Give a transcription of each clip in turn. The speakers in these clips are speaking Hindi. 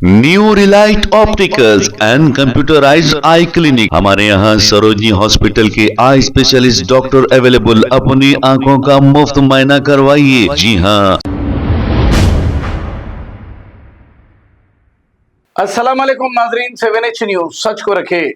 New Relight opticals and computerised I clinic. हमारे यहाँ सरोजनी हॉस्पिटल के आई स्पेशलिस्ट डॉक्टर अवेलेबल। अपनी आंखों का मुफ्त मुआयना करवाइए। जी हाँ। अस्सलाम वालेकुम नाजरीन, 7H न्यूज सच को रखे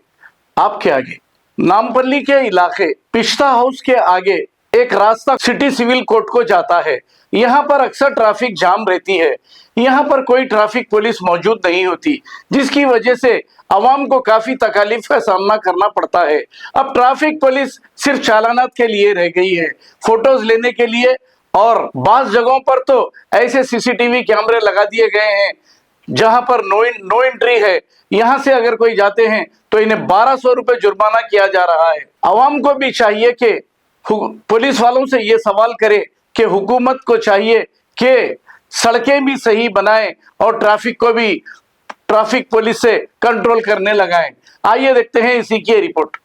आपके आगे। नामपल्ली के इलाके पिस्ता हाउस के आगे एक रास्ता सिटी सिविल कोर्ट को जाता है। यहाँ पर अक्सर ट्रैफिक जाम रहती है। यहाँ पर कोई ट्रैफिक पुलिस मौजूद नहीं होती, जिसकी वजह से आवाम को काफी तकलीफ का सामना करना पड़ता है। अब ट्रैफिक पुलिस सिर्फ चालानात के लिए रह गई है, फोटोज लेने के लिए। और बास जगहों पर तो ऐसे सीसीटीवी कैमरे लगा दिए गए हैं जहां पर नो एंट्री है। यहां से अगर कोई जाते हैं तो इन्हें 1200 रुपए जुर्माना किया जा रहा है। आवाम को भी चाहिए कि पुलिस वालों से ये सवाल करे कि हुकूमत को चाहिए कि सड़कें भी सही बनाएं और ट्रैफिक को भी ट्रैफिक पुलिस से कंट्रोल करने लगाएं। आइए देखते हैं इसी की report.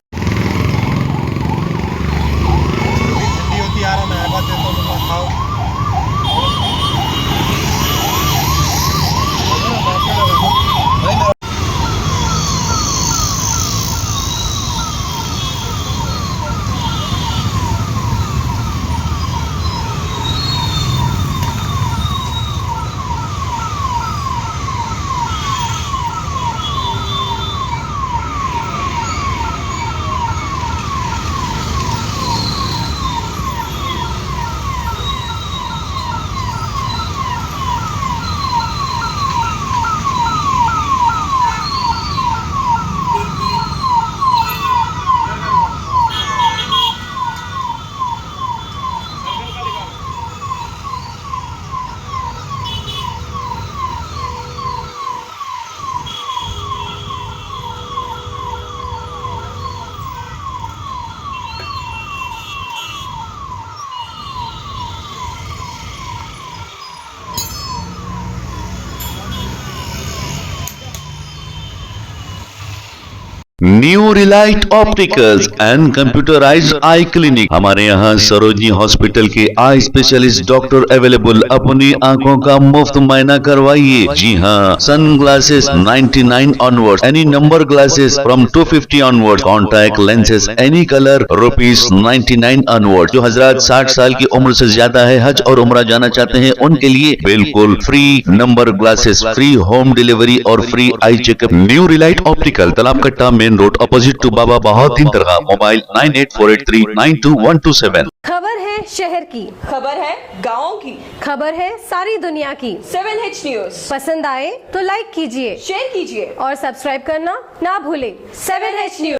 New Relight opticals and computerised I clinic. हमारे यहाँ सरोजनी हॉस्पिटल के आई स्पेशलिस्ट डॉक्टर अवेलेबल। अपनी आंखों का मुफ्त मुआयना करवाइए। जी हाँ। Sun glasses 99 onward, any number glasses from 250 onward, contact lenses any colour ₹99 onward. जो हजरात 60 साल की उम्र से ज्यादा है, हज और उम्रा जाना चाहते हैं, उनके लिए बिल्कुल free number glasses, free home delivery और free eye checkup. New relight optical, Talab Katta, main road, opposite to Baba Bahauddin Dargah. Mobile 9848392127। खबर है शहर की, खबर है गाँव की, खबर है सारी दुनिया की। 7H न्यूज पसंद आए तो लाइक कीजिए, शेयर कीजिए और सब्सक्राइब करना ना भूले। 7H news.